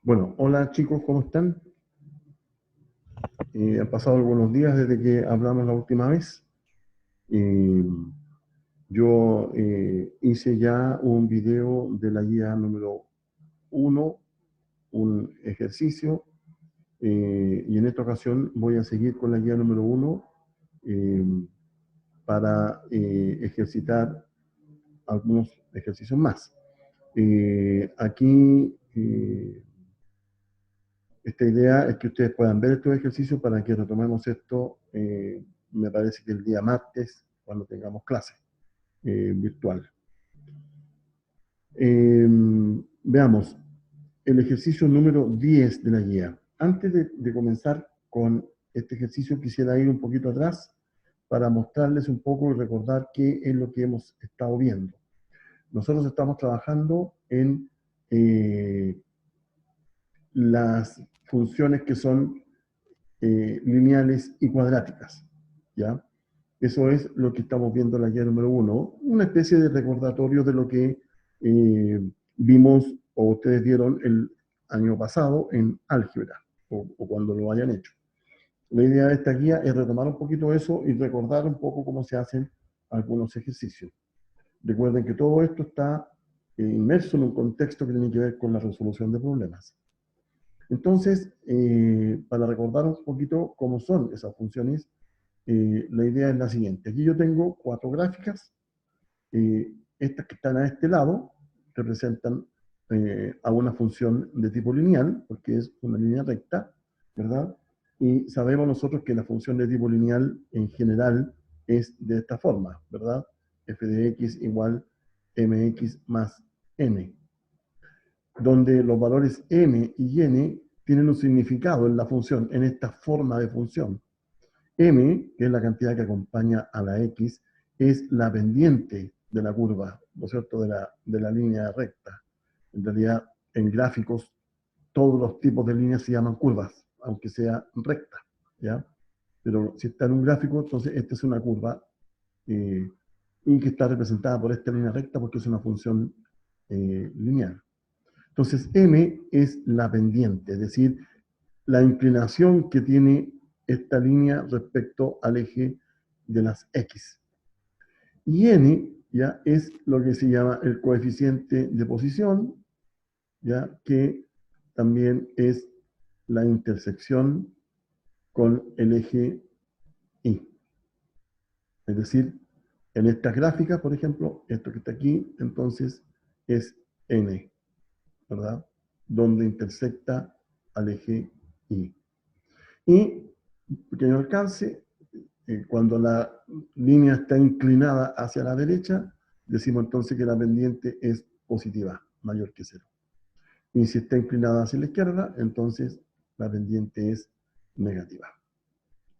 Bueno, hola chicos, ¿cómo están? Han pasado algunos días desde que hablamos la última vez. Eh, yo hice ya un video de la guía número uno, un ejercicio, y en esta ocasión voy a seguir con la guía número uno eh, para ejercitar algunos ejercicios más. Aquí esta idea es que ustedes puedan ver estos ejercicios para que retomemos esto, me parece que el día martes, cuando tengamos clase virtual. Veamos, el ejercicio número 10 de la guía. Antes de comenzar con este ejercicio, quisiera ir un poquito atrás para mostrarles un poco y recordar qué es lo que hemos estado viendo. Nosotros estamos trabajando en las funciones que son lineales y cuadráticas, ¿ya? Eso es lo que estamos viendo en la guía número uno, una especie de recordatorio de lo que vimos o ustedes vieron el año pasado en álgebra, o cuando lo hayan hecho. La idea de esta guía es retomar un poquito eso y recordar un poco cómo se hacen algunos ejercicios. Recuerden que todo esto está inmerso en un contexto que tiene que ver con la resolución de problemas. Entonces, para recordar un poquito cómo son esas funciones, la idea es la siguiente. Aquí yo tengo cuatro gráficas. Estas que están a este lado representan a una función de tipo lineal, porque es una línea recta, ¿verdad? Y sabemos nosotros que la función de tipo lineal en general es de esta forma, ¿verdad? F de x igual mx más n, donde los valores m y n tienen un significado en la función, en esta forma de función. M, que es la cantidad que acompaña a la X, es la pendiente de la curva, ¿no es cierto?, de la línea recta. En realidad, en gráficos, todos los tipos de líneas se llaman curvas, aunque sea recta, ¿ya? Pero si está en un gráfico, entonces esta es una curva y que está representada por esta línea recta porque es una función lineal. Entonces, M es la pendiente, es decir, la inclinación que tiene esta línea respecto al eje de las X. Y N ya es lo que se llama el coeficiente de posición, ya que también es la intersección con el eje Y. Es decir, en estas gráficas, por ejemplo, esto que está aquí, entonces es N, ¿verdad? Donde intersecta al eje Y. Y pequeño alcance, cuando la línea está inclinada hacia la derecha, decimos entonces que la pendiente es positiva, mayor que cero. Y si está inclinada hacia la izquierda, entonces la pendiente es negativa.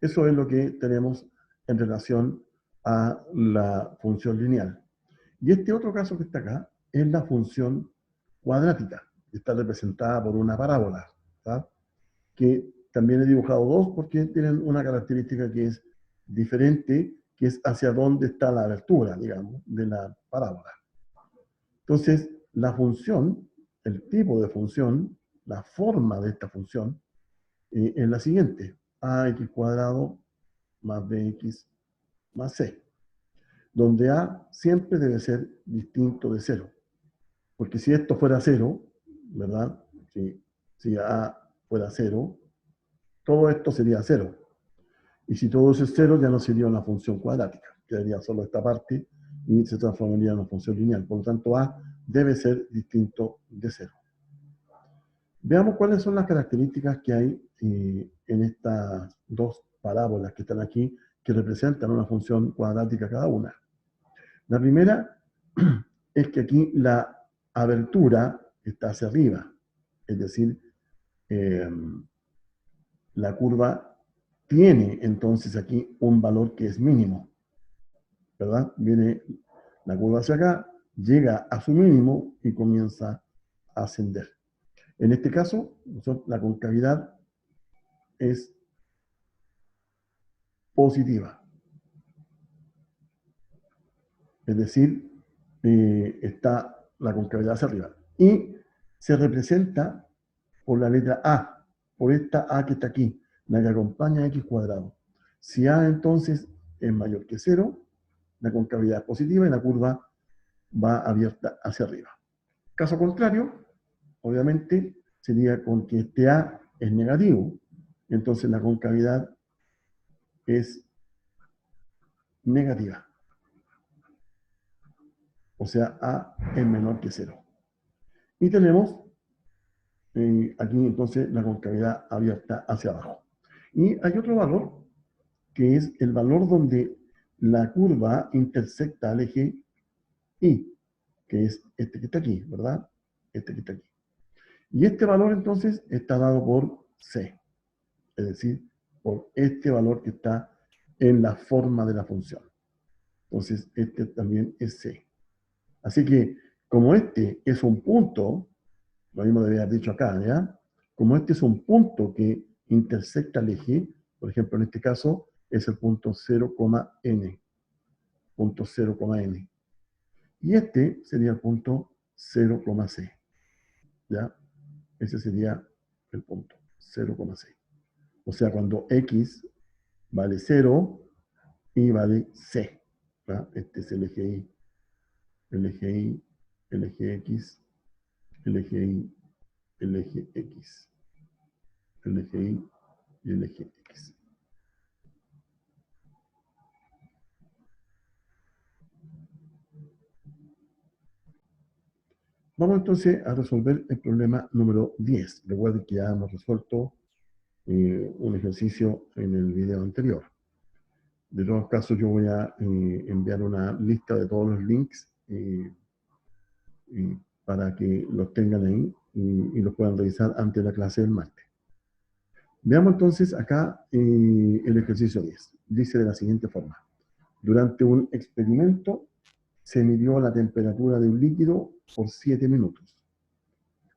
Eso es lo que tenemos en relación a la función lineal. Y este otro caso que está acá es la función cuadrática, que está representada por una parábola, ¿tá? Que también he dibujado dos porque tienen una característica que es diferente, que es hacia dónde está la abertura, digamos, de la parábola. Entonces, la función, el tipo de función, la forma de esta función, es la siguiente: ax cuadrado más bx más c, donde a siempre debe ser distinto de cero. Porque si esto fuera cero, ¿verdad? Si a fuera cero, todo esto sería cero. Y si todo eso es cero, ya no sería una función cuadrática. Quedaría solo esta parte y se transformaría en una función lineal. Por lo tanto, a debe ser distinto de cero. Veamos cuáles son las características que hay en estas dos parábolas que están aquí, que representan una función cuadrática cada una. La primera es que aquí la abertura está hacia arriba, es decir, eh, la curva tiene entonces aquí un valor que es mínimo, ¿verdad? Viene la curva hacia acá, llega a su mínimo y comienza a ascender. En este caso, la concavidad es positiva, es decir, está la concavidad hacia arriba. Y se representa por la letra A, por esta A que está aquí, la que acompaña a x cuadrado. Si A entonces es mayor que 0, la concavidad es positiva y la curva va abierta hacia arriba. Caso contrario, obviamente, sería con que este A es negativo, entonces la concavidad es negativa. O sea, A es menor que 0. Y tenemos aquí entonces la concavidad abierta hacia abajo. Y hay otro valor, que es el valor donde la curva intersecta al eje Y, que es este que está aquí, ¿verdad? Este que está aquí. Y este valor entonces está dado por C, es decir, por este valor que está en la forma de la función. Entonces, este también es C. Así que, como este es un punto, lo mismo debería haber dicho acá, ¿ya? Como este es un punto que intersecta el eje, por ejemplo, en este caso es el punto 0,n, punto 0,n. Y este sería el punto 0,c, ¿ya? Ese sería el punto 0,c. O sea, cuando x vale 0 y vale c, ¿ya? Este es el eje y, el eje y, el eje x, el eje y, el eje x, el eje y y el eje x. Vamos entonces a resolver el problema número 10. Recuerden que ya hemos resuelto un ejercicio en el video anterior. De todos casos, yo voy a enviar una lista de todos los links para que los tengan ahí y los puedan revisar antes de la clase del martes. Veamos entonces acá el ejercicio 10. Dice de la siguiente forma. Durante un experimento se midió la temperatura de un líquido por 7 minutos.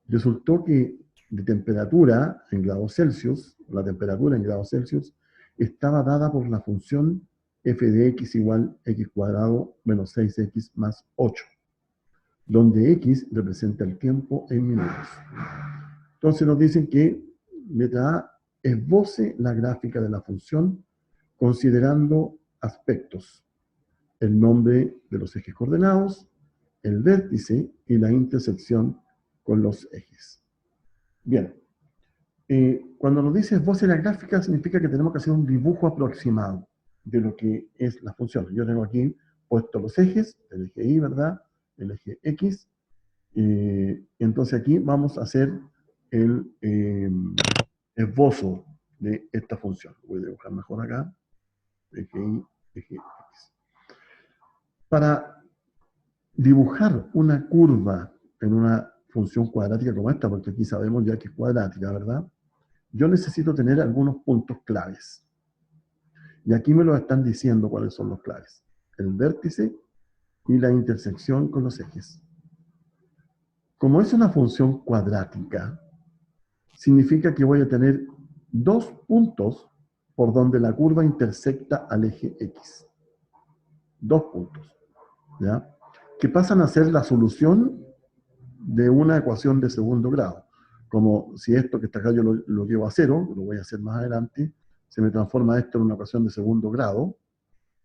Resultó que de temperatura en grados Celsius, la temperatura en grados Celsius, estaba dada por la función f de x igual x cuadrado menos 6x más 8, donde x representa el tiempo en minutos. Entonces nos dicen que, letra A, esboce la gráfica de la función considerando aspectos: el nombre de los ejes coordenados, el vértice y la intersección con los ejes. Bien, cuando nos dice esboce la gráfica, significa que tenemos que hacer un dibujo aproximado de lo que es la función. Yo tengo aquí puestos los ejes, el eje Y, ¿verdad? El eje X. Entonces aquí vamos a hacer el esbozo de esta función. Voy a dibujar mejor acá. Eje Y, eje X. Para dibujar una curva en una función cuadrática como esta, porque aquí sabemos ya que es cuadrática, ¿verdad? Yo necesito tener algunos puntos claves. Y aquí me lo están diciendo cuáles son los claves. El vértice y la intersección con los ejes. Como es una función cuadrática, significa que voy a tener dos puntos por donde la curva intersecta al eje X. Dos puntos, ¿ya? Que pasan a ser la solución de una ecuación de segundo grado. Como si esto que está acá yo lo llevo a cero, lo voy a hacer más adelante, se me transforma esto en una ecuación de segundo grado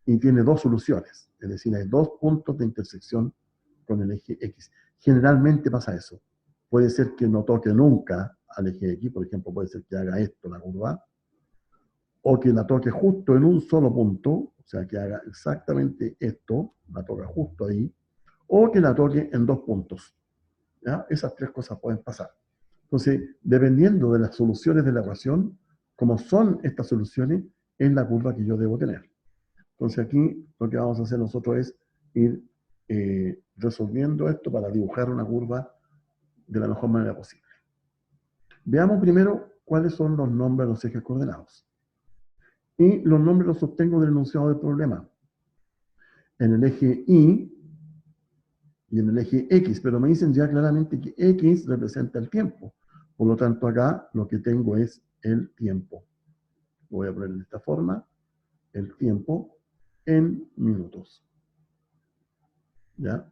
y tiene dos soluciones. Es decir, hay dos puntos de intersección con el eje X. Generalmente pasa eso. Puede ser que no toque nunca al eje X, por ejemplo, puede ser que haga esto, la curva, o que la toque justo en un solo punto, o sea, que haga exactamente esto, la toca justo ahí, o que la toque en dos puntos. ¿Ya? Esas tres cosas pueden pasar. Entonces, dependiendo de las soluciones de la ecuación, como son estas soluciones, es la curva que yo debo tener. Entonces aquí lo que vamos a hacer nosotros es ir resolviendo esto para dibujar una curva de la mejor manera posible. Veamos primero cuáles son los nombres de los ejes coordenados. Y los nombres los obtengo del enunciado del problema. En el eje Y y en el eje X, pero me dicen ya claramente que X representa el tiempo. Por lo tanto, acá lo que tengo es el tiempo. Lo voy a poner de esta forma, el tiempo en minutos. ¿Ya?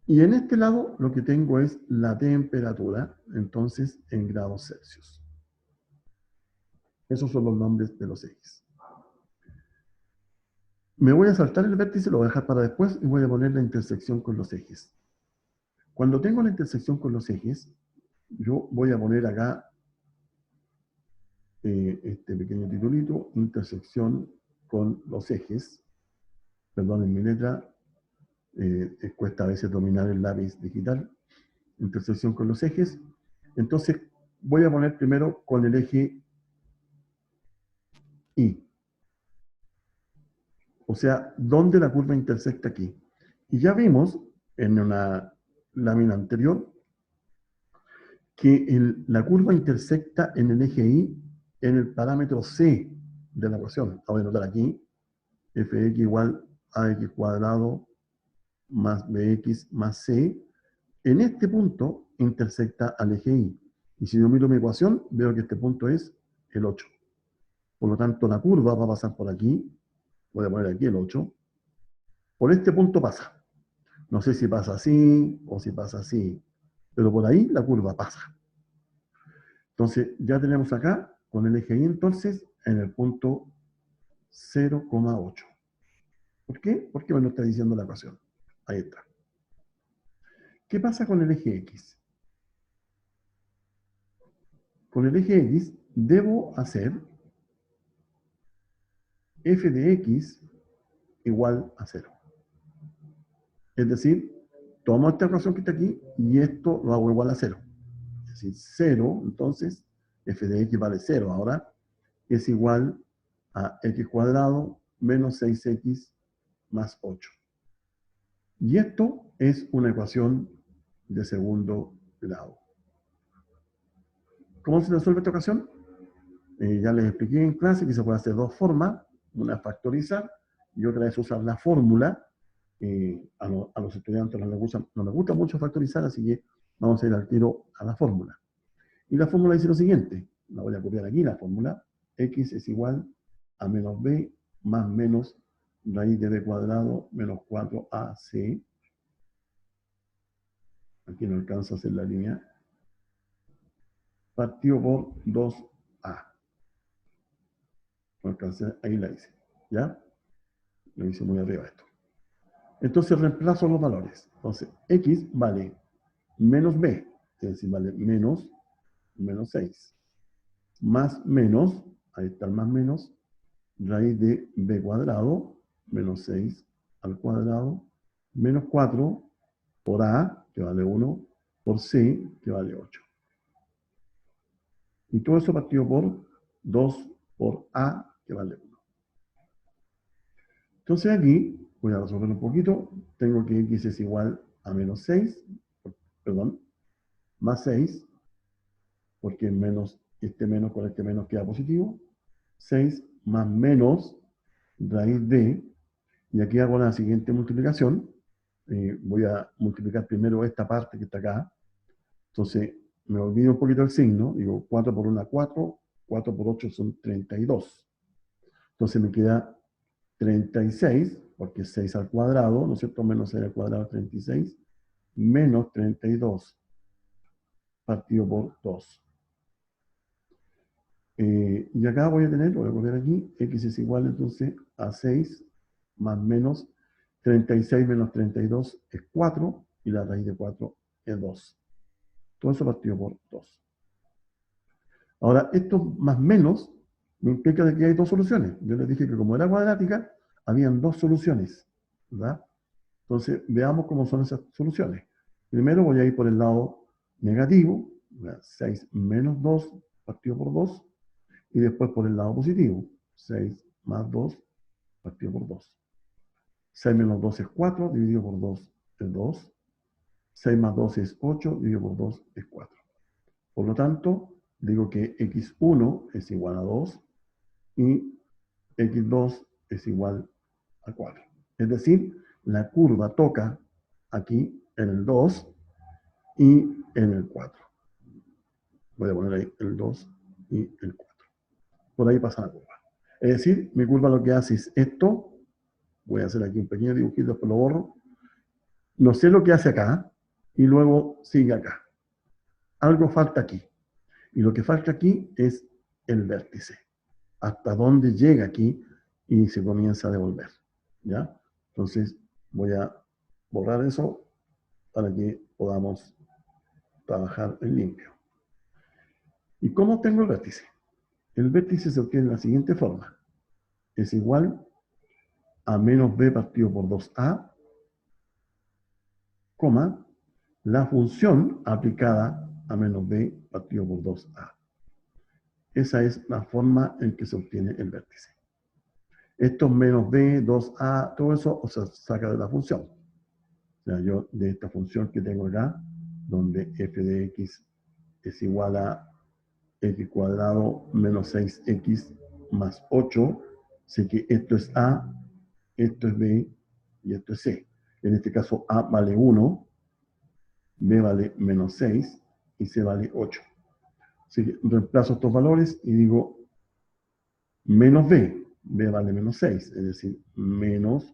Y en este lado lo que tengo es la temperatura, entonces en grados Celsius. Esos son los nombres de los ejes. Me voy a saltar el vértice, lo voy a dejar para después y voy a poner la intersección con los ejes. Cuando tengo la intersección con los ejes, yo voy a poner acá este pequeño titulito, intersección con los ejes. Perdonen mi letra, cuesta a veces dominar el lápiz digital. Intersección con los ejes. Entonces voy a poner primero con el eje Y. O sea, ¿dónde la curva intersecta aquí? Y ya vimos en una lámina anterior que la curva intersecta en el eje Y en el parámetro C de la ecuación. Voy a anotar aquí, fx igual a x cuadrado más bx más c. En este punto intersecta al eje Y. Y si yo miro mi ecuación, veo que este punto es el 8. Por lo tanto, la curva va a pasar por aquí. Voy a poner aquí el 8. Por este punto pasa. No sé si pasa así o si pasa así, pero por ahí la curva pasa. Entonces, ya tenemos acá, con el eje Y, entonces, en el punto 0,8. ¿Por qué? Porque me lo está diciendo la ecuación. Ahí está. ¿Qué pasa con el eje X? Con el eje X debo hacer f de x igual a 0. Es decir, tomo esta ecuación que está aquí y esto lo hago igual a 0. Es decir, 0, entonces, f de x vale 0. Ahora es igual a x cuadrado menos 6x más 8. Y esto es una ecuación de segundo grado. ¿Cómo se resuelve esta ecuación? Ya les expliqué en clase que se puede hacer dos formas. Una es factorizar y otra es usar la fórmula. A los estudiantes no les gusta mucho factorizar, así que vamos a ir al tiro a la fórmula. Y la fórmula dice lo siguiente. La voy a copiar aquí, la fórmula. X es igual a menos b más menos raíz de b cuadrado menos 4ac. Aquí no alcanza a hacer la línea. Partido por 2a. No alcancé, ahí la hice. ¿Ya? Lo hice muy arriba esto. Entonces reemplazo los valores. Entonces, x vale menos b, es decir, vale menos 6. Más menos, ahí está el más menos, raíz de b cuadrado, menos 6 al cuadrado, menos 4 por a, que vale 1, por c, que vale 8. Y todo eso partido por 2 por a, que vale 1. Entonces aquí, voy a resolver un poquito, tengo que x es igual a menos 6, perdón, más 6, porque menos, este menos con este menos queda positivo, 6 más menos raíz de, y aquí hago la siguiente multiplicación, voy a multiplicar primero esta parte que está acá, entonces me olvido un poquito el signo, digo 4 por 1, 4, 4 por 8 son 32, entonces me queda 36, porque 6 al cuadrado, ¿no es cierto? Menos 6 al cuadrado, 36, menos 32 partido por 2. Y acá voy a tener, lo voy a poner aquí, x es igual entonces a 6 más menos 36 menos 32 es 4 y la raíz de 4 es 2. Todo eso partido por 2. Ahora, esto más menos me implica de que hay dos soluciones. Yo les dije que como era cuadrática, habían dos soluciones, ¿verdad? Entonces, veamos cómo son esas soluciones. Primero voy a ir por el lado negativo, 6 menos 2 partido por 2, y después por el lado positivo, 6 más 2 partido por 2. 6 menos 2 es 4, dividido por 2 es 2. 6 más 2 es 8, dividido por 2 es 4. Por lo tanto, digo que x1 es igual a 2 y x2 es igual a 4. Es decir, la curva toca aquí en el 2 y en el 4. Voy a poner ahí el 2 y el 4. Por ahí pasa la curva. Es decir, mi curva lo que hace es esto. Voy a hacer aquí un pequeño dibujito, después lo borro. No sé lo que hace acá, y luego sigue acá. Algo falta aquí. Y lo que falta aquí es el vértice. Hasta dónde llega aquí y se comienza a devolver. ¿Ya? Entonces voy a borrar eso para que podamos trabajar en limpio. ¿Y cómo obtengo el vértice? El vértice se obtiene de la siguiente forma. Es igual a menos b partido por 2a, coma, la función aplicada a menos b partido por 2a. Esa es la forma en que se obtiene el vértice. Esto menos b, 2a, todo eso se saca de la función. O sea, yo de esta función que tengo acá, donde f de x es igual a x cuadrado menos 6x más 8, sé que esto es a, esto es b y esto es c. En este caso a vale 1, b vale menos 6 y c vale 8. Así que reemplazo estos valores y digo menos b vale menos 6, es decir, menos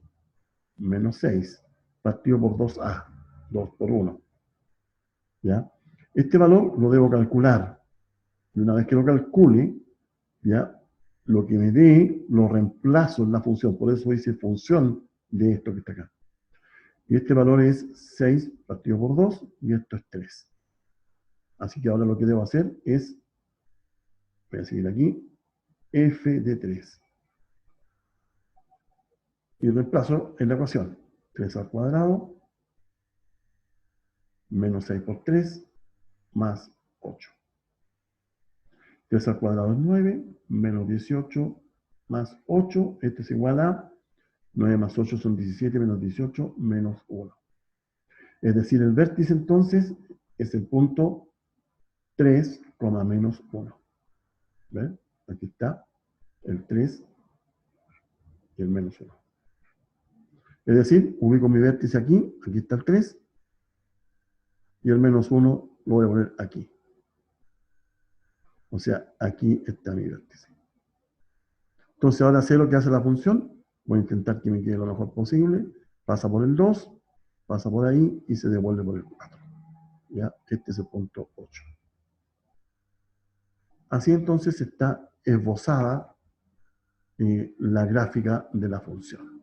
6 partido por 2a, 2 por 1. ¿Ya? Este valor lo debo calcular. Y una vez que lo calcule, ¿ya? Lo que me dé lo reemplazo en la función. Por eso dice función de esto que está acá. Y este valor es 6 partido por 2 y esto es 3. Así que ahora lo que debo hacer es, voy a seguir aquí, f de 3. Y reemplazo en la ecuación. 3 al cuadrado menos 6 por 3 más 8. 3 al cuadrado es 9, menos 18 más 8, esto es igual a 9 más 8 son 17, menos 18, menos 1. Es decir, el vértice entonces es el punto 3, menos 1. ¿Ven? Aquí está el 3 y el menos 1. Es decir, ubico mi vértice aquí, aquí está el 3, y el menos 1 lo voy a poner aquí. O sea, aquí está mi vértice. Entonces ahora sé lo que hace la función, voy a intentar que me quede lo mejor posible, pasa por el 2, pasa por ahí y se devuelve por el 4. ¿Ya? Este es el punto 8. Así entonces está esbozada la gráfica de la función.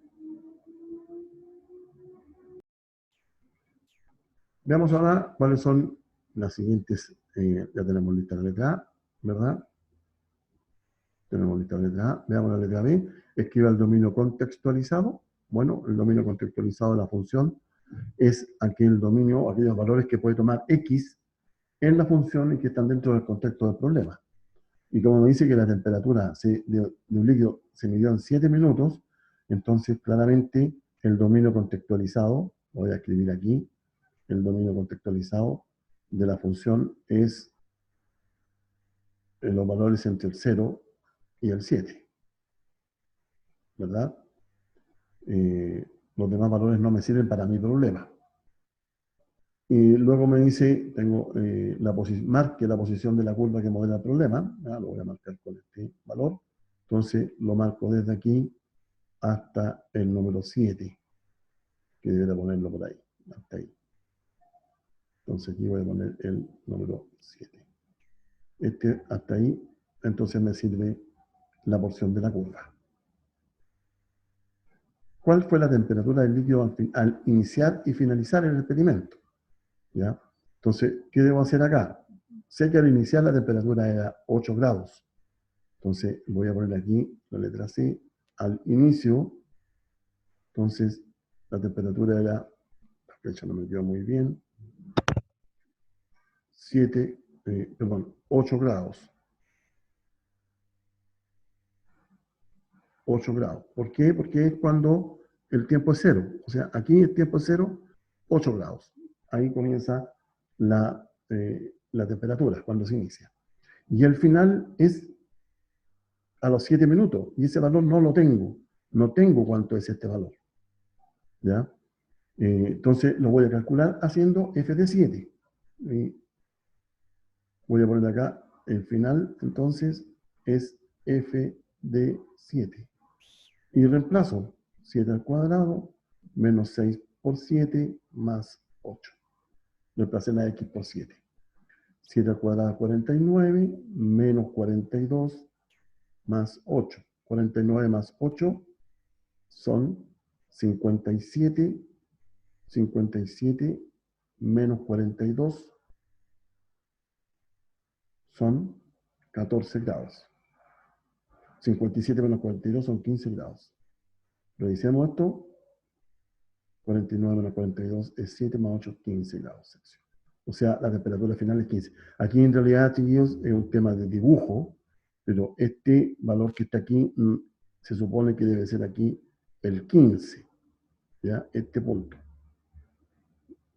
Veamos ahora cuáles son las siguientes. Ya tenemos lista la letra A, ¿verdad? Tenemos lista la letra A. Veamos la letra B. Escriba el dominio contextualizado. Bueno, el dominio contextualizado de la función es aquel dominio, aquellos valores que puede tomar X en la función y que están dentro del contexto del problema. Y como me dice que la temperatura de un líquido se midió en 7 minutos, entonces claramente el dominio contextualizado, lo voy a escribir aquí, el dominio contextualizado de la función es los valores entre el 0 y el 7, ¿verdad? Los demás valores no me sirven para mi problema. Y luego me dice, tengo marque la posición de la curva que modela el problema, lo voy a marcar con este valor, entonces lo marco desde aquí hasta el número 7, que debería ponerlo por ahí, hasta ahí. Entonces aquí voy a poner el número 7. Este hasta ahí, entonces me sirve la porción de la curva. ¿Cuál fue la temperatura del líquido al iniciar y finalizar el experimento? ¿Ya? Entonces, ¿qué debo hacer acá? Sé que al iniciar la temperatura era 8 grados. Entonces, voy a poner aquí la letra C. Al inicio, entonces, la temperatura era, la flecha no me quedó muy bien, 8 grados. 8 grados. ¿Por qué? Porque es cuando el tiempo es cero. O sea, aquí el tiempo es cero, 8 grados. Ahí comienza la temperatura, cuando se inicia. Y el final es a los 7 minutos. Y ese valor no lo tengo. No tengo cuánto es este valor. ¿Ya? Entonces lo voy a calcular haciendo f de 7. Voy a poner acá el final, entonces es f de 7. Y reemplazo 7 al cuadrado menos 6 por 7 más 8. Reemplacé la x por 7. 7 al cuadrado 49, menos 42 más 8. 49 más 8 son 57. 57 menos 42 son 14 grados. 57 menos 42 son 15 grados. Revisemos esto. 49 menos 42 es 7 más 8, 15 grados Celsius. O sea, la temperatura final es 15. Aquí en realidad, chiquillos, es un tema de dibujo, pero este valor que está aquí se supone que debe ser aquí el 15, ¿ya? Este punto.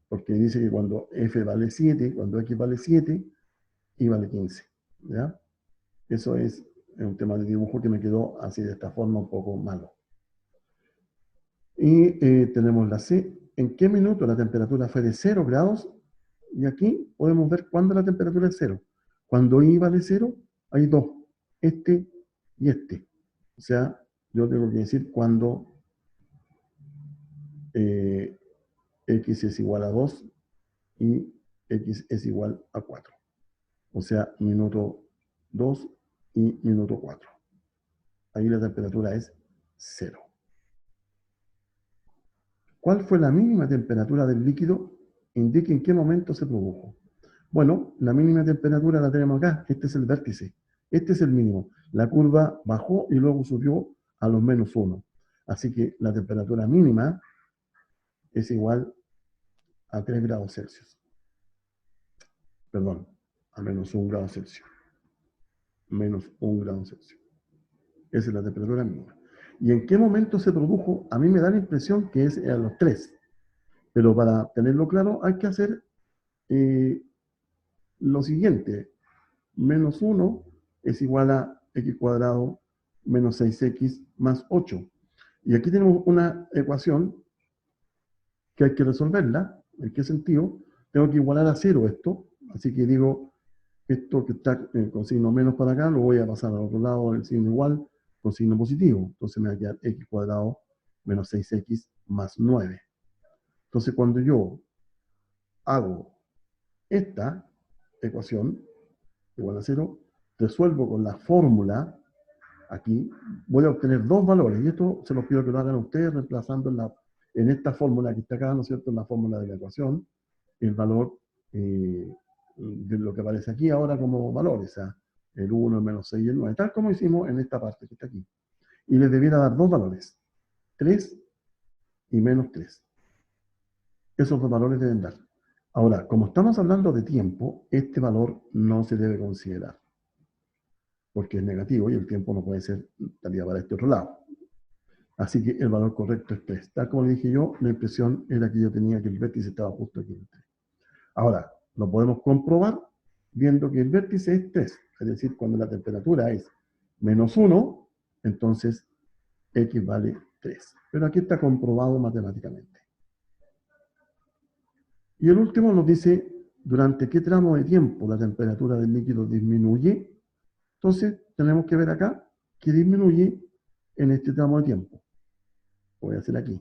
Porque dice que cuando f vale 7, cuando x vale 7, y vale 15, ¿ya? Eso es un tema de dibujo que me quedó así de esta forma un poco malo. Y tenemos la C. ¿En qué minuto la temperatura fue de 0 grados? Y aquí podemos ver cuándo la temperatura es 0. Cuando I vale 0, hay dos, este y este. O sea, yo tengo que decir cuando X es igual a 2 y X es igual a 4. O sea, minuto 2 y minuto 4. Ahí la temperatura es 0. ¿Cuál fue la mínima temperatura del líquido? Indique en qué momento se produjo. Bueno, la mínima temperatura la tenemos acá. Este es el vértice. Este es el mínimo. La curva bajó y luego subió a los menos 1. Así que la temperatura mínima es igual a 3 grados Celsius. Perdón, a menos 1 grado Celsius. Menos 1 grado Celsius. Esa es la temperatura mínima. ¿Y en qué momento se produjo? A mí me da la impresión que es a los 3. Pero para tenerlo claro hay que hacer lo siguiente. Menos 1 es igual a x cuadrado menos 6x más 8. Y aquí tenemos una ecuación que hay que resolverla. ¿En qué sentido? Tengo que igualar a 0 esto. Así que digo, esto que está con signo menos para acá, lo voy a pasar al otro lado del signo igual con signo positivo. Entonces me va a quedar x cuadrado menos 6x más 9. Entonces cuando yo hago esta ecuación igual a 0, resuelvo con la fórmula, aquí voy a obtener dos valores, y esto se los pido que lo hagan ustedes reemplazando en esta fórmula que está acá, ¿no es cierto?, en la fórmula de la ecuación, el valor de lo que aparece aquí ahora como valores, o sea, el 1, el menos 6 y el 9, tal como hicimos en esta parte que está aquí. Y les debiera dar dos valores, 3 y menos 3. Esos dos valores deben dar. Ahora, como estamos hablando de tiempo, este valor no se debe considerar, porque es negativo y el tiempo no puede ser salida para este otro lado. Así que el valor correcto es 3. Tal como le dije yo, la impresión era que yo tenía que el vértice estaba justo aquí en 3. Ahora, lo podemos comprobar viendo que el vértice es 3. Es decir, cuando la temperatura es menos 1, entonces X vale 3. Pero aquí está comprobado matemáticamente. Y el último nos dice, ¿durante qué tramo de tiempo la temperatura del líquido disminuye? Entonces, tenemos que ver acá que disminuye en este tramo de tiempo. Lo voy a hacer aquí.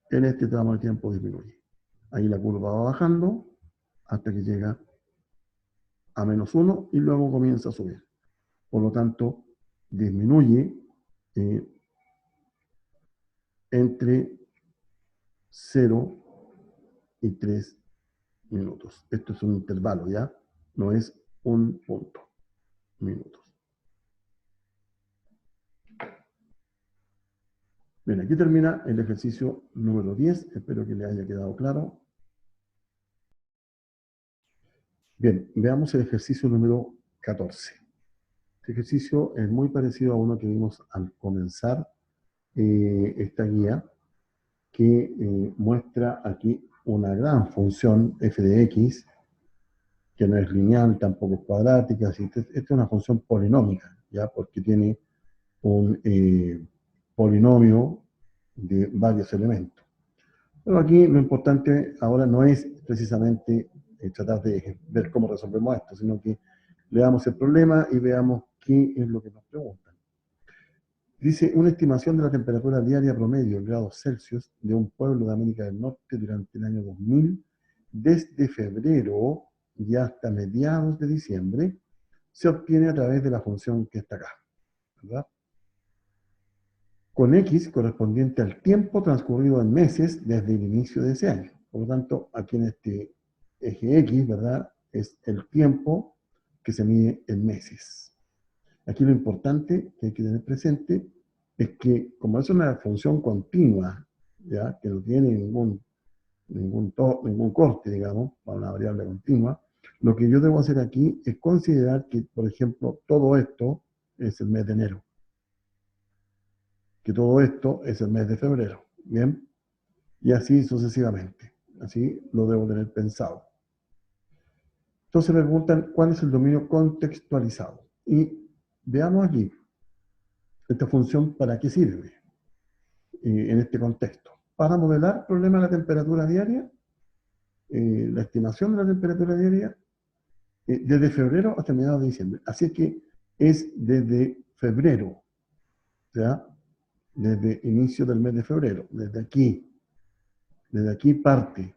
En este tramo de tiempo disminuye. Ahí la curva va bajando hasta que llega a menos 1 y luego comienza a subir. Por lo tanto, disminuye entre 0 y 3 minutos. Esto es un intervalo, ¿ya? No es un punto. Minutos. Bien, aquí termina el ejercicio número 10. Espero que le haya quedado claro. Bien, veamos el ejercicio número 14. Este ejercicio es muy parecido a uno que vimos al comenzar esta guía, que muestra aquí una gran función f de x, que no es lineal, tampoco es cuadrática. Esta es una función polinómica, ¿ya? Porque tiene un polinomio de varios elementos. Pero aquí lo importante ahora no es precisamente tratar de ver cómo resolvemos esto, sino que leamos el problema y veamos qué es lo que nos preguntan. Dice, una estimación de la temperatura diaria promedio en grados Celsius de un pueblo de América del Norte durante el año 2000, desde febrero y hasta mediados de diciembre, se obtiene a través de la función que está acá, ¿verdad? Con X correspondiente al tiempo transcurrido en meses desde el inicio de ese año. Por lo tanto, aquí en este eje X, ¿verdad? Es el tiempo que se mide en meses. Aquí lo importante que hay que tener presente es que, como es una función continua, ¿ya? Que no tiene ningún corte, digamos, para una variable continua, lo que yo debo hacer aquí es considerar que, por ejemplo, todo esto es el mes de enero, que todo esto es el mes de febrero, ¿bien? Y así sucesivamente. Así lo debo tener pensado. Entonces me preguntan cuál es el dominio contextualizado. Y veamos aquí, esta función para qué sirve en este contexto. Para modelar problemas de la temperatura diaria, la estimación de la temperatura diaria, desde febrero hasta mediados de diciembre. Así es que es desde febrero, ¿ya? Desde inicio del mes de febrero, desde aquí parte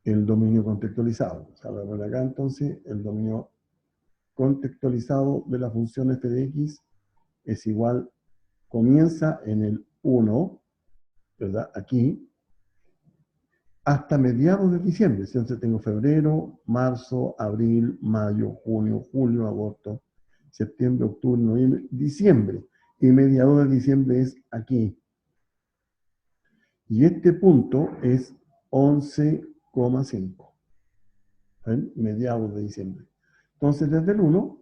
el dominio contextualizado. O sea, por acá entonces el dominio contextualizado de la función f de x es igual, comienza en el 1, ¿verdad? Aquí, hasta mediados de diciembre. Entonces tengo febrero, marzo, abril, mayo, junio, julio, agosto, septiembre, octubre, noviembre, diciembre. Y mediados de diciembre es aquí. Y este punto es 11,5. Mediados de diciembre. Entonces, desde el 1,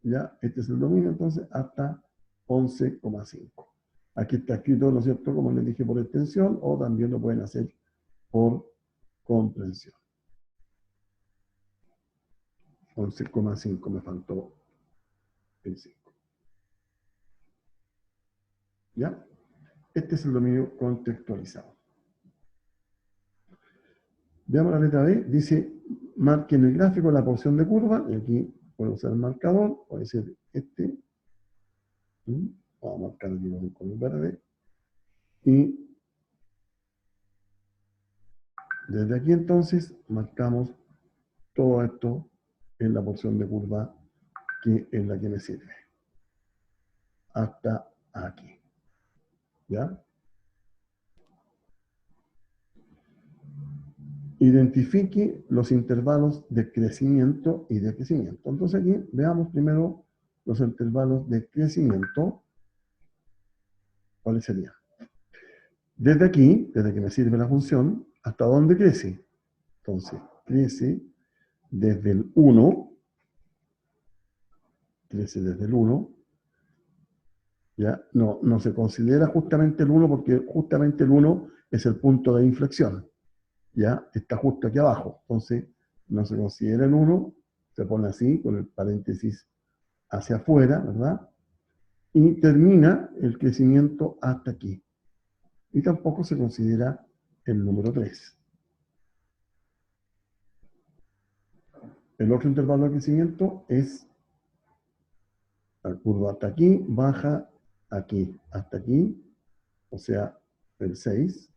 ya, este es el dominio, entonces, hasta 11,5. Aquí está escrito, ¿no es cierto?, como les dije, por extensión, o también lo pueden hacer por comprensión. 11,5 me faltó el 5. ¿Ya? Este es el dominio contextualizado. Veamos la letra B. Dice, marque en el gráfico la porción de curva, y aquí puedo usar el marcador, puede ser este. Vamos a marcar aquí con el verde. Y desde aquí entonces marcamos todo esto en la porción de curva que es la que me sirve. Hasta aquí. ¿Ya? Identifique los intervalos de crecimiento y decrecimiento. Entonces aquí veamos primero los intervalos de crecimiento. ¿Cuáles serían? Desde aquí, desde que me sirve la función, ¿hasta dónde crece? Entonces, crece desde el 1, crece desde el 1, ¿ya? No se considera justamente el 1 porque justamente el 1 es el punto de inflexión, ¿ya? Está justo aquí abajo, entonces no se considera el 1, se pone así, con el paréntesis hacia afuera, ¿verdad? Y termina el crecimiento hasta aquí. Y tampoco se considera el número 3. El otro intervalo de crecimiento es la curva hasta aquí, baja aquí, hasta aquí, o sea, el 6,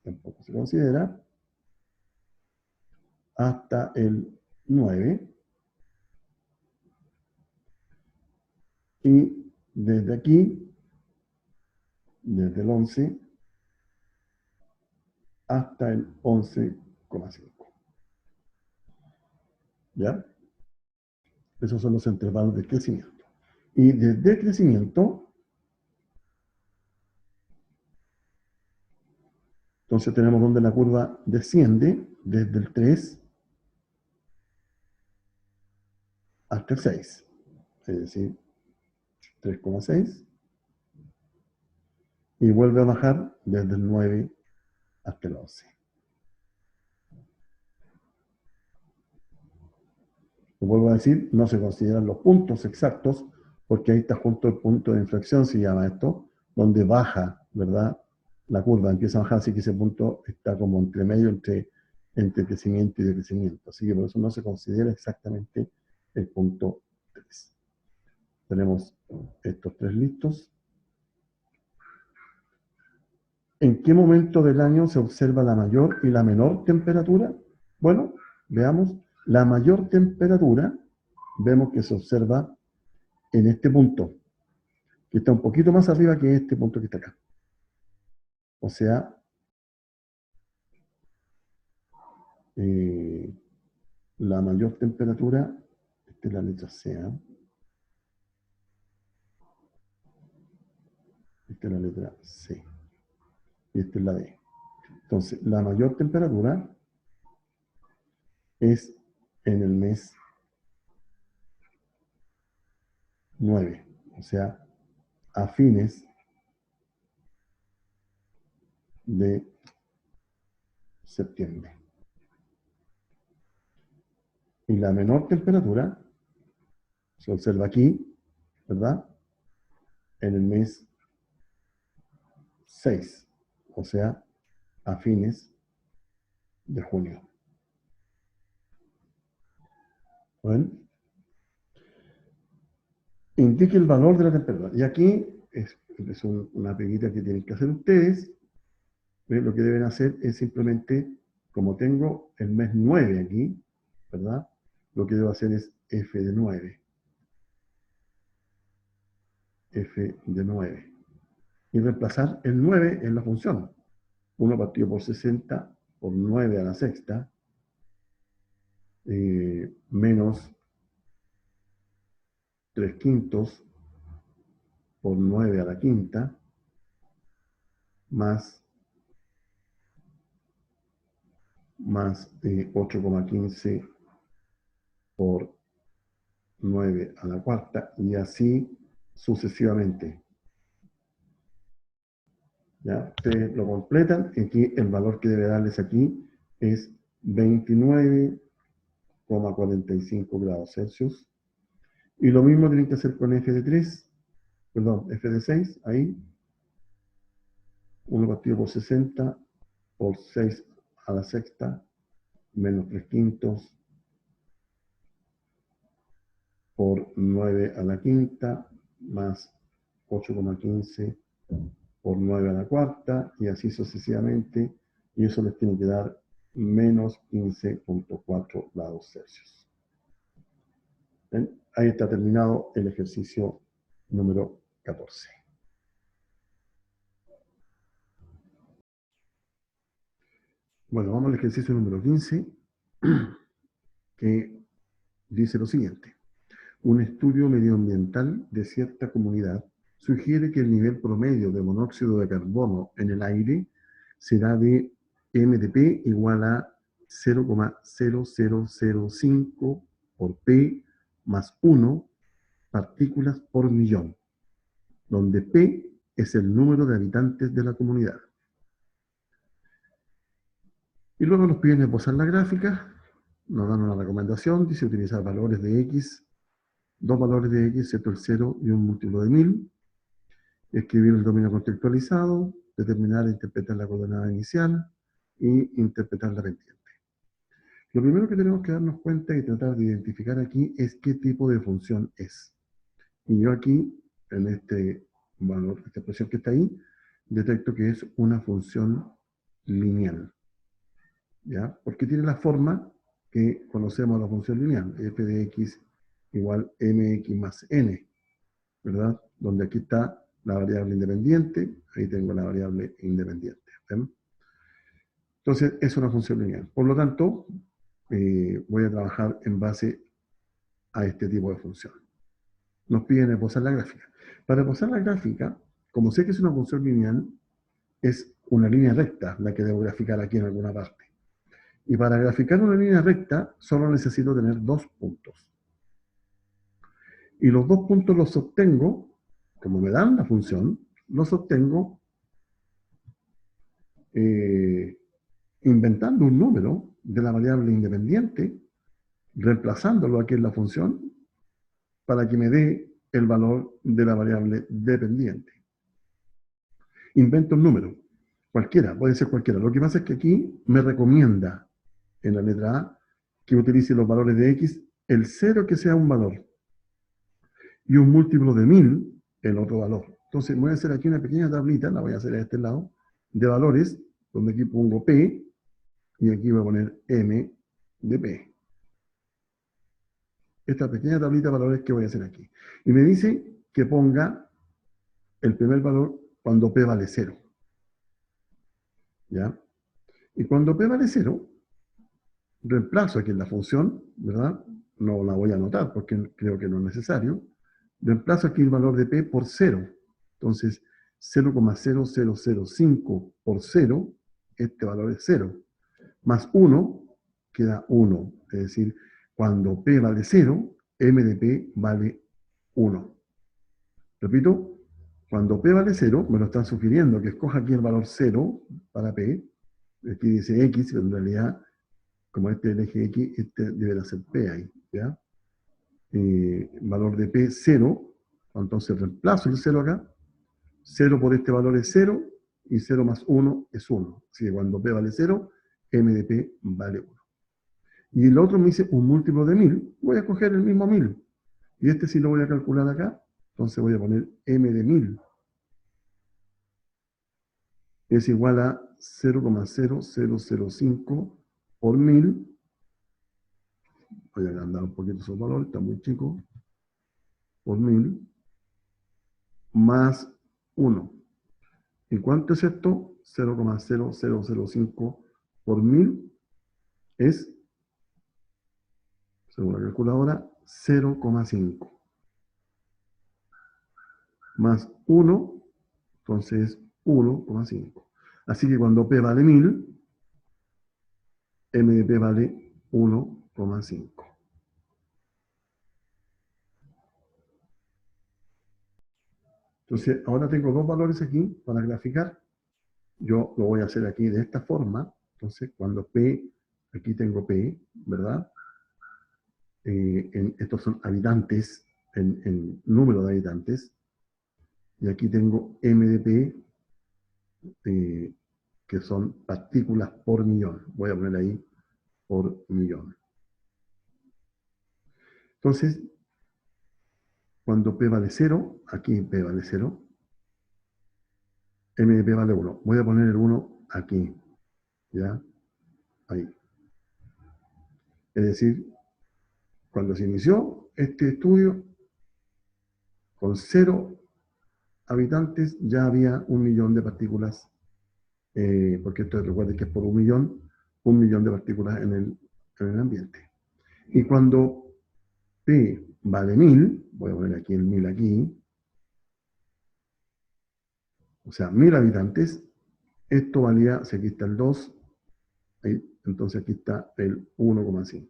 tampoco se considera, hasta el 9, y desde aquí, desde el 11, hasta el 11,5. ¿Ya? Esos son los intervalos de crecimiento. Y desde el crecimiento, entonces tenemos donde la curva desciende desde el 3 hasta el 6, es decir, 3,6, y vuelve a bajar desde el 9 hasta el 11. Lo vuelvo a decir, no se consideran los puntos exactos, porque ahí está junto el punto de inflexión, se llama esto, donde baja, ¿verdad? La curva empieza a bajar, así que ese punto está como entre medio entre crecimiento y decrecimiento. Así que por eso no se considera exactamente el punto 3. Tenemos estos 3 listos. ¿En qué momento del año se observa la mayor y la menor temperatura? Bueno, veamos. La mayor temperatura, vemos que se observa en este punto, que está un poquito más arriba que este punto que está acá. O sea, la mayor temperatura, esta es la letra C, ¿eh? Esta es la letra C, y esta es la D. Entonces, la mayor temperatura es en el mes 9, o sea, a fines de septiembre. Y la menor temperatura se observa aquí, ¿verdad? En el mes 6, o sea, a fines de junio. ¿Ven? Indique el valor de la temperatura. Y aquí es una peguita que tienen que hacer ustedes. ¿Ven? Lo que deben hacer es simplemente, como tengo el mes 9 aquí, ¿verdad? Lo que debo hacer es f de 9. F de 9. Y reemplazar el 9 en la función. 1 partido por 60 por 9 a la sexta, menos 3 quintos por 9 a la quinta, más 8,15 por 9 a la cuarta, y así sucesivamente. ¿Ya? Ustedes lo completan, y aquí el valor que debe darles aquí es 29,45 grados Celsius. Y lo mismo tienen que hacer con f de 3, perdón, f de 6, ahí. 1 partido por 60 por 6 a la sexta, menos 3 quintos por 9 a la quinta, más 8,15 por 9 a la cuarta, y así sucesivamente, y eso les tiene que dar menos 15,4 grados Celsius. ¿Ven? Ahí está terminado el ejercicio número 14. Bueno, vamos al ejercicio número 15, que dice lo siguiente. Un estudio medioambiental de cierta comunidad sugiere que el nivel promedio de monóxido de carbono en el aire será de MdP igual a 0,0005 por P más 1 partículas por millón, donde P es el número de habitantes de la comunidad. Y luego nos piden esbozar la gráfica, nos dan una recomendación, dice utilizar valores de X, dos valores de X, excepto el 0 y un múltiplo de 1000, escribir el dominio contextualizado, determinar e interpretar la coordenada inicial y interpretar la pendiente. Lo primero que tenemos que darnos cuenta y tratar de identificar aquí es qué tipo de función es. Y yo aquí, en este valor, esta expresión que está ahí, detecto que es una función lineal. ¿Ya? Porque tiene la forma que conocemos la función lineal, f de x igual mx más n, ¿verdad? Donde aquí está la variable independiente, ahí tengo la variable independiente. ¿Ven? Entonces, es una función lineal. Por lo tanto, voy a trabajar en base a este tipo de función. Nos piden esbozar la gráfica. Para esbozar la gráfica, como sé que es una función lineal, es una línea recta la que debo graficar aquí en alguna parte. Y para graficar una línea recta, solo necesito tener dos puntos. Y los dos puntos los obtengo, como me dan la función, los obtengo inventando un número de la variable independiente, reemplazándolo aquí en la función, para que me dé el valor de la variable dependiente. Invento un número, cualquiera, puede ser cualquiera. Lo que pasa es que aquí me recomienda, en la letra A, que utilice los valores de X, el 0 que sea un valor, y un múltiplo de 1000, el otro valor. Entonces voy a hacer aquí una pequeña tablita, la voy a hacer a este lado, de valores, donde aquí pongo P, y aquí voy a poner M de P. Esta pequeña tablita de valores que voy a hacer aquí. Y me dice que ponga el primer valor cuando P vale 0. ¿Ya? Y cuando P vale 0, reemplazo aquí en la función, ¿verdad? No la voy a anotar porque creo que no es necesario. Reemplazo aquí el valor de P por 0. Entonces, 0,0005 por 0, este valor es 0. Más 1, queda 1. Es decir, cuando P vale 0, M de P vale 1. Repito, cuando P vale 0, me lo están sugiriendo que escoja aquí el valor 0 para P. Aquí dice X, pero en realidad, como este es el eje X, este deberá ser P ahí, ¿ya? Valor de P 0, entonces reemplazo el 0 acá. 0 por este valor es 0, y 0 más 1 es 1. Así que cuando P vale 0, M de P vale 1. Y el otro me dice un múltiplo de 1000. Voy a escoger el mismo 1000. Y este sí lo voy a calcular acá. Entonces voy a poner M de 1000. Es igual a 0,0005 por 1000. Voy a agrandar un poquito su valor, está muy chico. Por 1000 más 1. ¿Y cuánto es esto? 0,0005 por 1000 es, según la calculadora, 0,5. Más 1, entonces 1,5. Así que cuando P vale 1000, M de P vale 1,5. Entonces, ahora tengo dos valores aquí para graficar. Yo lo voy a hacer aquí de esta forma. Entonces, cuando P, aquí tengo P, ¿verdad? Estos son habitantes, en número de habitantes. Y aquí tengo M de P, que son partículas por millón. Voy a poner ahí por millón. Entonces, cuando P vale 0, aquí P vale 0, M de P vale 1. Voy a poner el 1 aquí, ¿ya? Ahí. Es decir, cuando se inició este estudio, con 0 habitantes ya había 1.000.000 de partículas, porque esto recuerden que es por 1.000.000 de partículas en el ambiente. Y cuando P vale 1000, voy a poner aquí el 1000 aquí, o sea, 1000 habitantes, esto valía, si aquí está el 2, entonces aquí está el 1,5.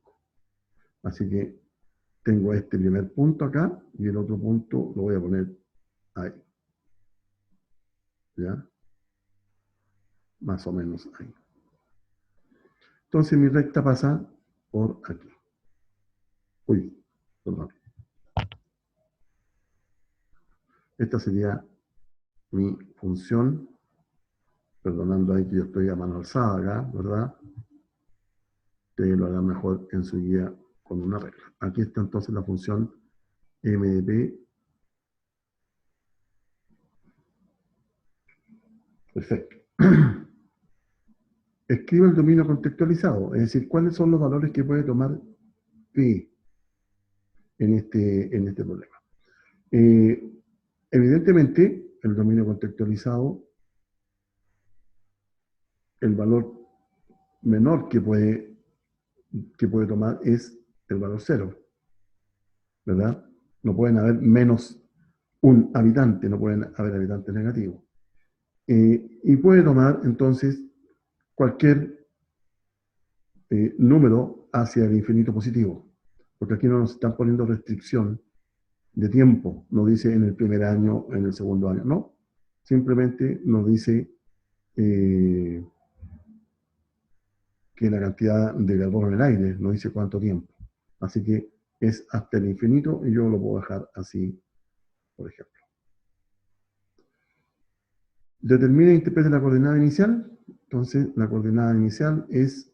Así que tengo este primer punto acá y el otro punto lo voy a poner ahí. ¿Ya? Más o menos ahí. Entonces mi recta pasa por aquí. Uy, perdón. Esta sería mi función, perdonando ahí que yo estoy a mano alzada acá, ¿verdad? Ustedes lo harán mejor en su guía con una regla. Aquí está entonces la función M de P. Perfecto. Escribe el dominio contextualizado, es decir, cuáles son los valores que puede tomar P en este problema. Evidentemente, el dominio contextualizado, el valor menor que puede tomar es el valor 0, ¿verdad? No pueden haber menos un habitante, no pueden haber habitantes negativos. Y puede tomar entonces cualquier número hacia el infinito positivo, porque aquí no nos están poniendo restricción de tiempo, no dice en el primer año, en el segundo año, no, simplemente nos dice que la cantidad de carbono en el aire, no dice cuánto tiempo. Así que es hasta el infinito y yo lo puedo dejar así, por ejemplo. Determina e interpreta la coordenada inicial. Entonces, la coordenada inicial es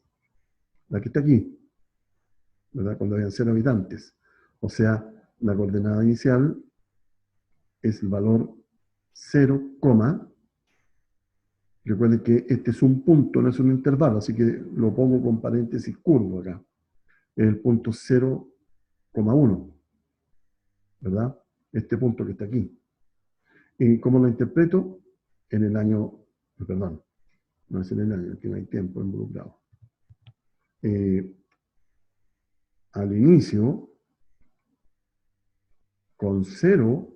la que está aquí, ¿verdad? Cuando habían 0 habitantes. O sea, la coordenada inicial es el valor 0, Recuerden que este es un punto, no es un intervalo, así que lo pongo con paréntesis curvo acá. Es el punto 0,1, ¿verdad? Este punto que está aquí. ¿Y cómo lo interpreto? En el año, perdón, no es en el año, que no hay tiempo involucrado. Al inicio, con 0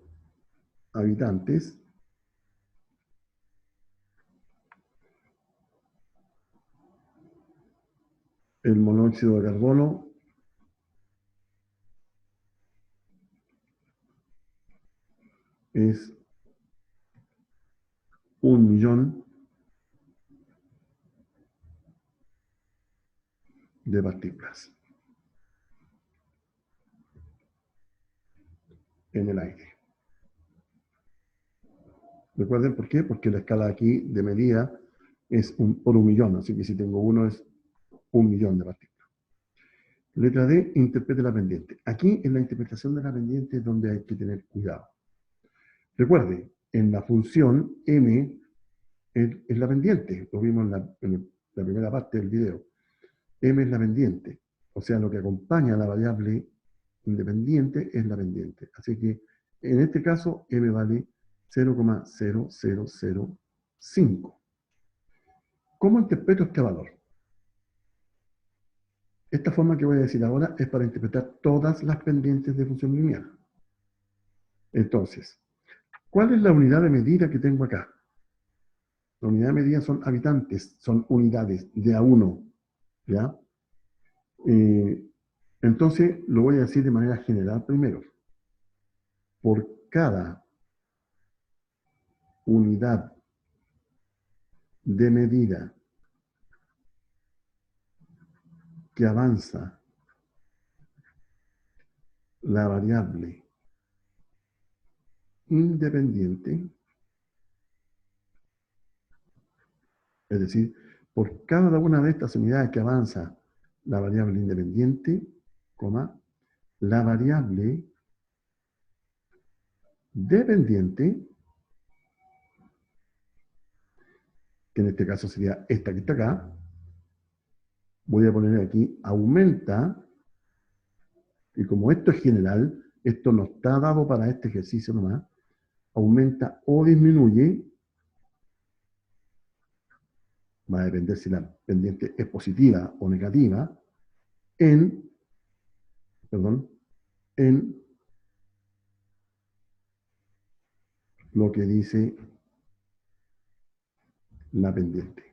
habitantes, el monóxido de carbono es 1.000.000 de partículas en el aire. Recuerden por qué, porque la escala aquí de medida es por 1.000.000, así que si tengo 1 es 1.000.000 de partículas. Letra D, interprete la pendiente. Aquí en la interpretación de la pendiente es donde hay que tener cuidado. Recuerde, en la función m es la pendiente, lo vimos en la primera parte del video. M es la pendiente, o sea, lo que acompaña a la variable independiente es la pendiente. Así que en este caso m vale 0,0005. ¿Cómo interpreto este valor? Esta forma que voy a decir ahora es para interpretar todas las pendientes de función lineal. Entonces, ¿cuál es la unidad de medida que tengo acá? La unidad de medida son habitantes, son unidades de a 1, ¿ya? Entonces, lo voy a decir de manera general primero. Por cada unidad de medida que avanza la variable independiente, es decir, por cada una de estas unidades que avanza la variable independiente, la variable dependiente, que en este caso sería esta que está acá, voy a poner aquí aumenta, y como esto es general, esto no está dado para este ejercicio nomás, aumenta o disminuye, va a depender si la pendiente es positiva o negativa, en, en lo que dice la pendiente.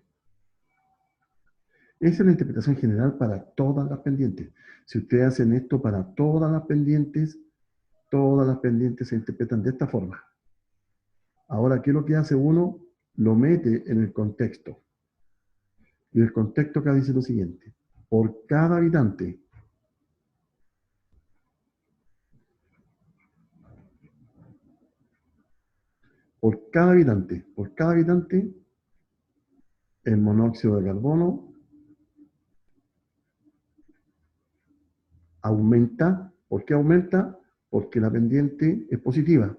Esa es la interpretación general para todas las pendientes. Si ustedes hacen esto para todas las pendientes se interpretan de esta forma. Ahora, ¿qué es lo que hace uno? Lo mete en el contexto. Y el contexto acá dice lo siguiente. Por cada habitante, por cada habitante, el monóxido de carbono aumenta. ¿Por qué aumenta? Porque la pendiente es positiva.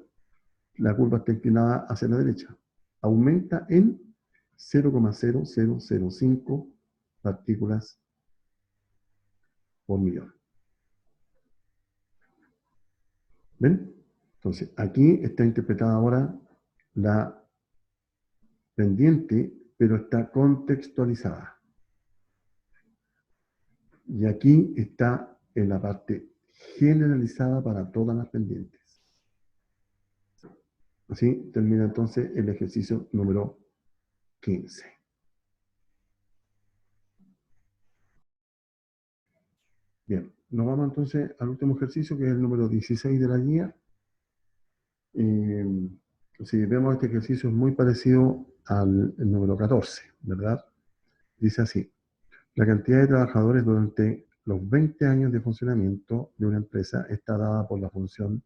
La curva está inclinada hacia la derecha. Aumenta en 0,0005 partículas por millón. ¿Ven? Entonces, aquí está interpretada ahora la pendiente, pero está contextualizada. Y aquí está en la parte generalizada para todas las pendientes. Así termina entonces el ejercicio número 15. Bien, nos vamos entonces al último ejercicio, que es el número 16 de la guía. Si vemos este ejercicio es muy parecido al número 14, ¿verdad? Dice así, la cantidad de trabajadores durante los 20 años de funcionamiento de una empresa está dada por la función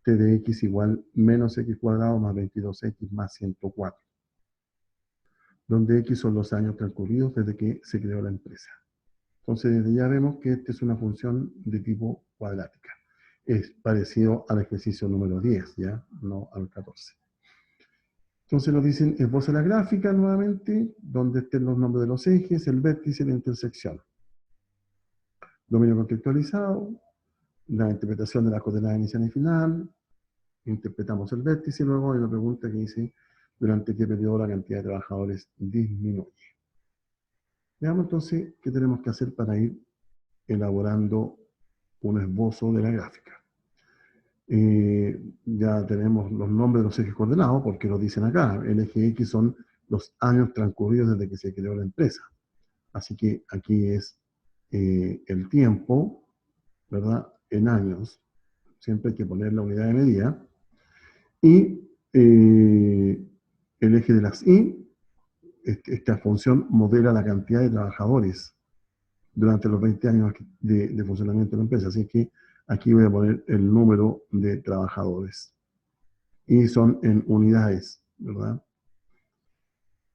t de x igual menos x cuadrado más 22x más 104, donde x son los años transcurridos desde que se creó la empresa. Entonces, desde ya vemos que esta es una función de tipo cuadrática. Es parecido al ejercicio número 10, ¿ya? No al 14. Entonces nos dicen, esboza la gráfica nuevamente, donde estén los nombres de los ejes, el vértice y la intersección. Dominio contextualizado, la interpretación de las coordenadas inicial y final, interpretamos el vértice y luego hay una pregunta que dice, ¿durante qué periodo la cantidad de trabajadores disminuye? Veamos entonces qué tenemos que hacer para ir elaborando un esbozo de la gráfica. Ya tenemos los nombres de los ejes coordenados, porque lo dicen acá. El eje X son los años transcurridos desde que se creó la empresa. Así que aquí es el tiempo, ¿verdad? En años. Siempre hay que poner la unidad de medida. Y el eje de las Y, esta función modela la cantidad de trabajadores durante los 20 años de funcionamiento de la empresa. Así que aquí voy a poner el número de trabajadores. Y son en unidades, ¿verdad?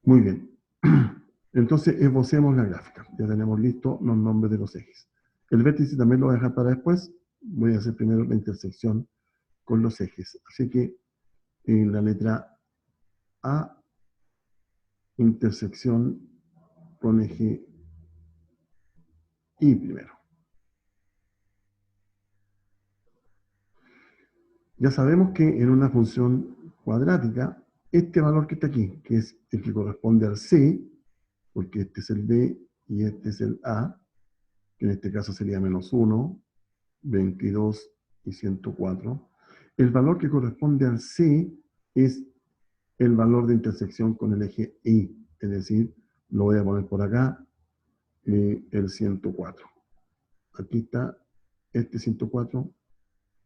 Muy bien. Entonces, esbocemos la gráfica. Ya tenemos listos los nombres de los ejes. El vértice también lo voy a dejar para después. Voy a hacer primero la intersección con los ejes. Así que en la letra A, intersección con eje Y primero. Ya sabemos que en una función cuadrática, este valor que está aquí, que es el que corresponde al C, porque este es el B y este es el A, que en este caso sería -1, 22 y 104. El valor que corresponde al C es el valor de intersección con el eje Y, es decir, lo voy a poner por acá, el 104. Aquí está este 104,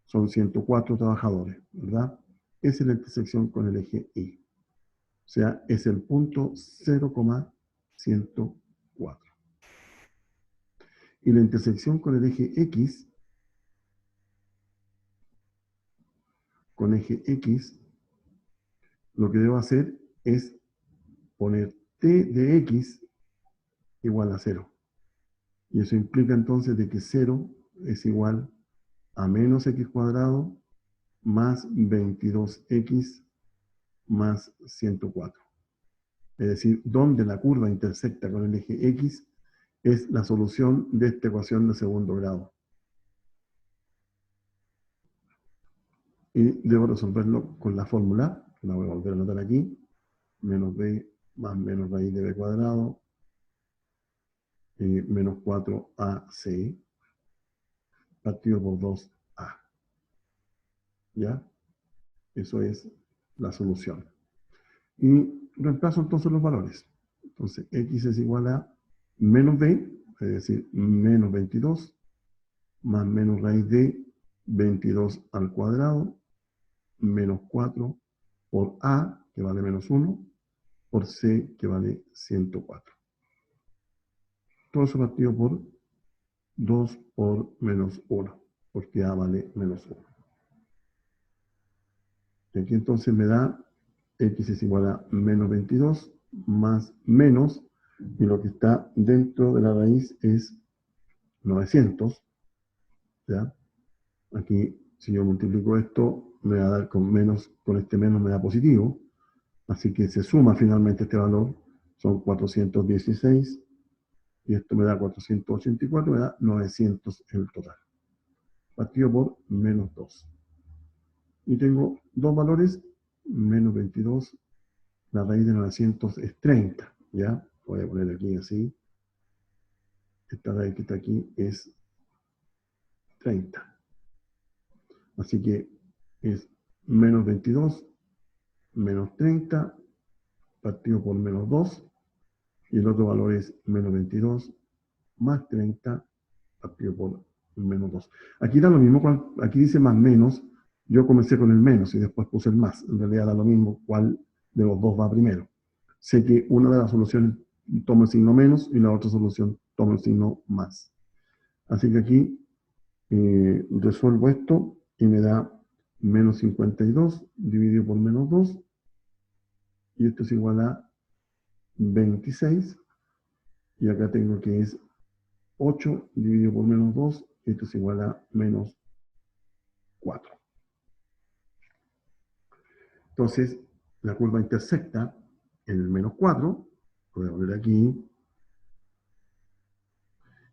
son 104 trabajadores, ¿verdad? Esa es la intersección con el eje Y. O sea, es el punto 0,104. Y la intersección con el eje X, lo que debo hacer es poner t de x igual a 0. Y eso implica entonces de que 0 es igual a menos x cuadrado más 22x más 104. Es decir, donde la curva intersecta con el eje x es la solución de esta ecuación de segundo grado. Y debo resolverlo con la fórmula, que la voy a volver a anotar aquí, menos b más menos raíz de b cuadrado, menos 4ac, partido por 2a. ¿Ya? Eso es la solución. Y reemplazo entonces los valores. Entonces, x es igual a menos b, es decir, menos 22, más menos raíz de 22 al cuadrado, menos 4 por a, que vale menos 1, por c, que vale 104. Todo eso partido por 2 por menos 1, porque a vale menos 1. Y aquí entonces me da x es igual a menos 22 más menos, y lo que está dentro de la raíz es 900, ¿ya? Aquí, si yo multiplico esto, me va a dar con menos, con este menos me da positivo, así que se suma finalmente este valor, son 416, y esto me da 484, me da 900 el total, partido por menos 2. Y tengo dos valores, menos 22, la raíz de 900 es 30, ¿ya? Voy a poner aquí así. Esta raíz que está aquí es 30. Así que es menos 22, menos 30, partido por menos 2, y el otro valor es menos 22, más 30, partido por menos 2. Aquí da lo mismo, aquí dice más menos, yo comencé con el menos y después puse el más. En realidad da lo mismo cuál de los dos va primero. Sé que una de las soluciones toma el signo menos y la otra solución toma el signo más. Así que aquí resuelvo esto y me da menos 52 dividido por menos 2, y esto es igual a 26, y acá tengo que es 8 dividido por menos 2, y esto es igual a menos 4. Entonces, la curva intersecta en el menos 4, lo voy a poner aquí,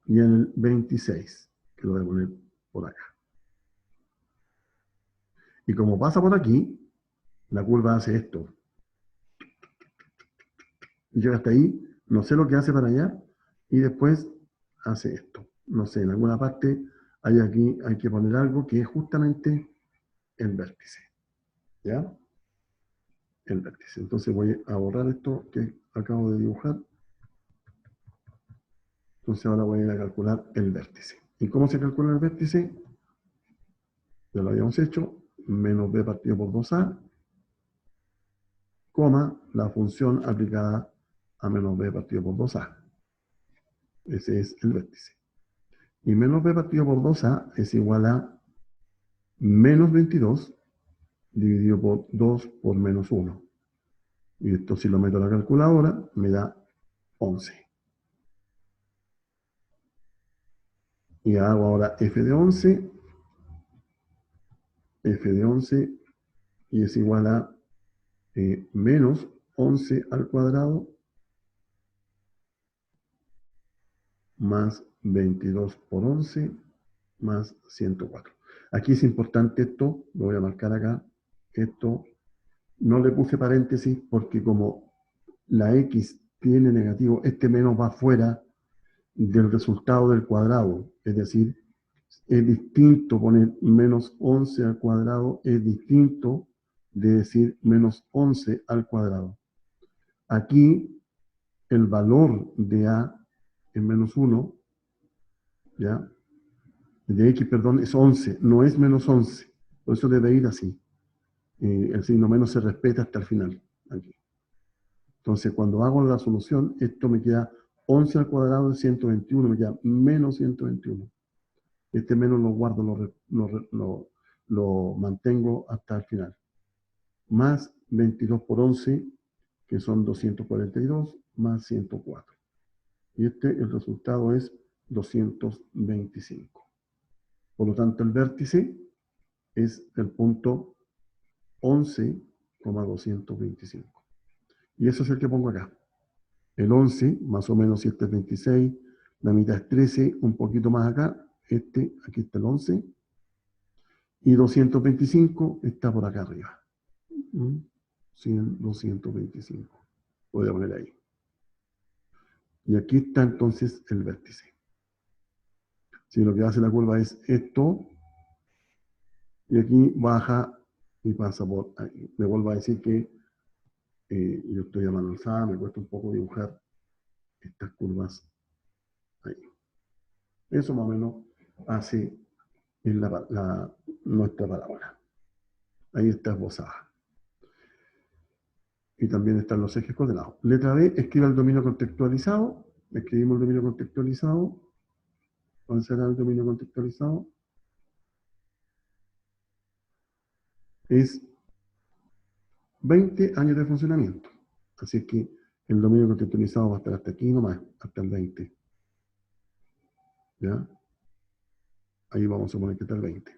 y en el 26, que lo voy a poner por acá. Y como pasa por aquí, la curva hace esto. Llega hasta ahí, no sé lo que hace para allá, y después hace esto. No sé, en alguna parte hay aquí, hay que poner algo que es justamente el vértice. ¿Ya? El vértice. Entonces voy a borrar esto que acabo de dibujar. Entonces ahora voy a ir a calcular el vértice. ¿Y cómo se calcula el vértice? Ya lo habíamos hecho. Menos b partido por 2a, coma, la función aplicada a menos b partido por 2a. Ese es el vértice. Y menos b partido por 2a es igual a menos 22 dividido por 2 por menos 1. Y esto si lo meto a la calculadora me da 11. Y hago ahora f de 11 y es igual a menos 11 al cuadrado más 22 por 11 más 104. Aquí es importante esto, lo voy a marcar acá, esto no le puse paréntesis porque como la x tiene negativo, este menos va fuera del resultado del cuadrado, es decir, es distinto poner menos 11 al cuadrado, es distinto de decir menos 11 al cuadrado. Aquí el valor de a es menos 1, ¿ya? De x, perdón, es 11, no es menos 11. Por eso debe ir así. El signo menos se respeta hasta el final. Aquí. Entonces, cuando hago la solución, esto me queda 11 al cuadrado de 121, me queda menos 121. Este menos lo guardo, lo mantengo hasta el final. Más 22 por 11, que son 242, más 104. Y el resultado es 225. Por lo tanto, el vértice es el punto 11,225. Y eso es el que pongo acá. El 11, más o menos, si este es 26, la mitad es 13, un poquito más acá. Aquí está el 11. Y 225 está por acá arriba. 100, 225. Voy a poner ahí. Y aquí está entonces el vértice. Si lo que hace la curva es esto, y aquí baja y pasa por ahí. Me vuelvo a decir que yo estoy a mano alzada, me cuesta un poco dibujar estas curvas ahí. Eso más o menos hace nuestra parábola. Ahí está esbozada. Y también están los ejes coordenados. Letra B, escriba el dominio contextualizado. Escribimos el dominio contextualizado. ¿Cuál será el dominio contextualizado? Es 20 años de funcionamiento. Así que el dominio contextualizado va a estar hasta aquí nomás, hasta el 20. ¿Ya? Ahí vamos a suponer que está el 20.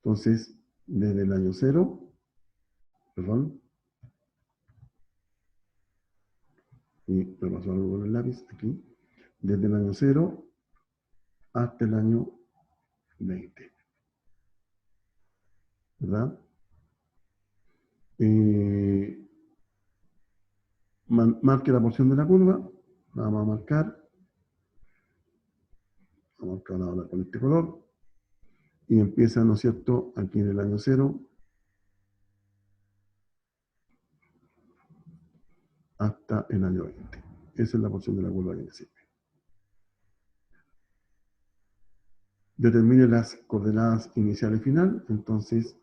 Entonces, desde el año 0, perdón, y me pasó algo con el lápiz aquí, desde el año 0 hasta el año 20. ¿Verdad? Marque la porción de la curva, la vamos a marcar ahora con este color, y empieza, ¿no es cierto?, aquí en el año 0 hasta el año 20. Esa es la porción de la curva que me sirve. Determine las coordenadas inicial y final. Entonces,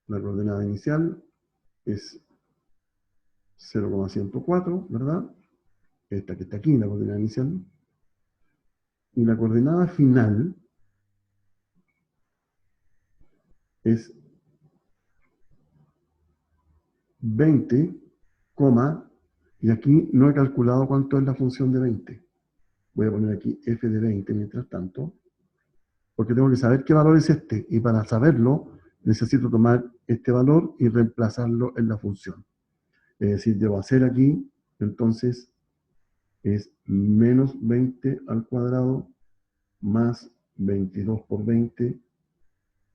la coordenada inicial es 0,104, ¿verdad? Esta que está aquí, la coordenada inicial. Y la coordenada final es 20, y aquí no he calculado cuánto es la función de 20. Voy a poner aquí f de 20 mientras tanto, porque tengo que saber qué valor es este, y para saberlo necesito tomar este valor y reemplazarlo en la función. Es decir, debo hacer aquí, entonces, es menos 20 al cuadrado más 22 por 20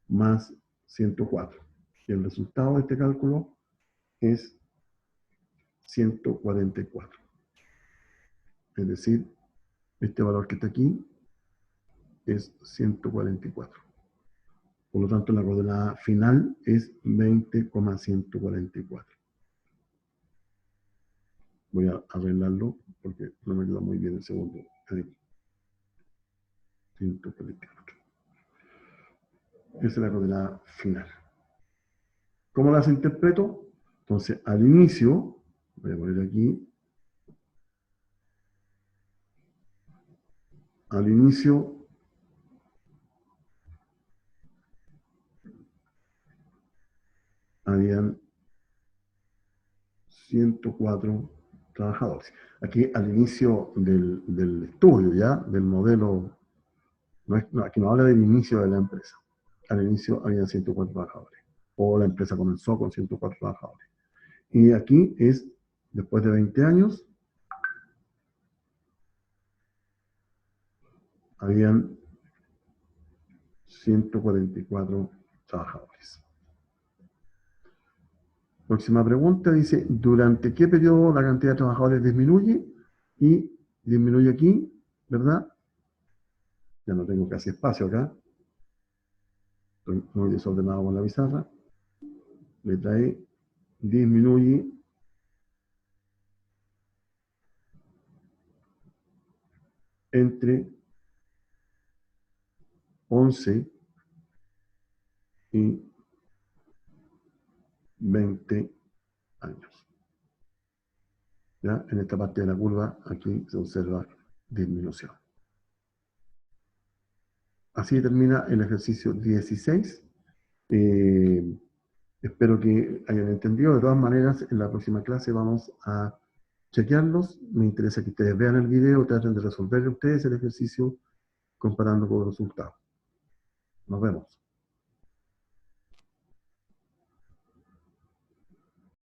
más 104. Y el resultado de este cálculo es 144. Es decir, este valor que está aquí es 144. Por lo tanto, la coordenada final es 20,144. Voy a arreglarlo porque no me quedó muy bien el segundo. Ahí. 144. Esa es la coordenada final. ¿Cómo las interpreto? Entonces, al inicio, voy a poner aquí, al inicio habían 104 trabajadores. Aquí al inicio del estudio, ¿ya? Del modelo, aquí no habla del inicio de la empresa. Al inicio había 104 trabajadores. O la empresa comenzó con 104 trabajadores. Y aquí es, después de 20 años, habían 144 trabajadores. Próxima pregunta dice, ¿durante qué periodo la cantidad de trabajadores disminuye? Y disminuye aquí, ¿verdad? Ya no tengo casi espacio acá. Estoy muy desordenado con la pizarra. Letra E, disminuye entre 11 y 20 años. ¿Ya? En esta parte de la curva, aquí se observa disminución. Así termina el ejercicio 16. Espero que hayan entendido. De todas maneras, en la próxima clase vamos a chequearlos. Me interesa que ustedes vean el video, traten de resolver ustedes el ejercicio comparando con los resultados. Nos vemos.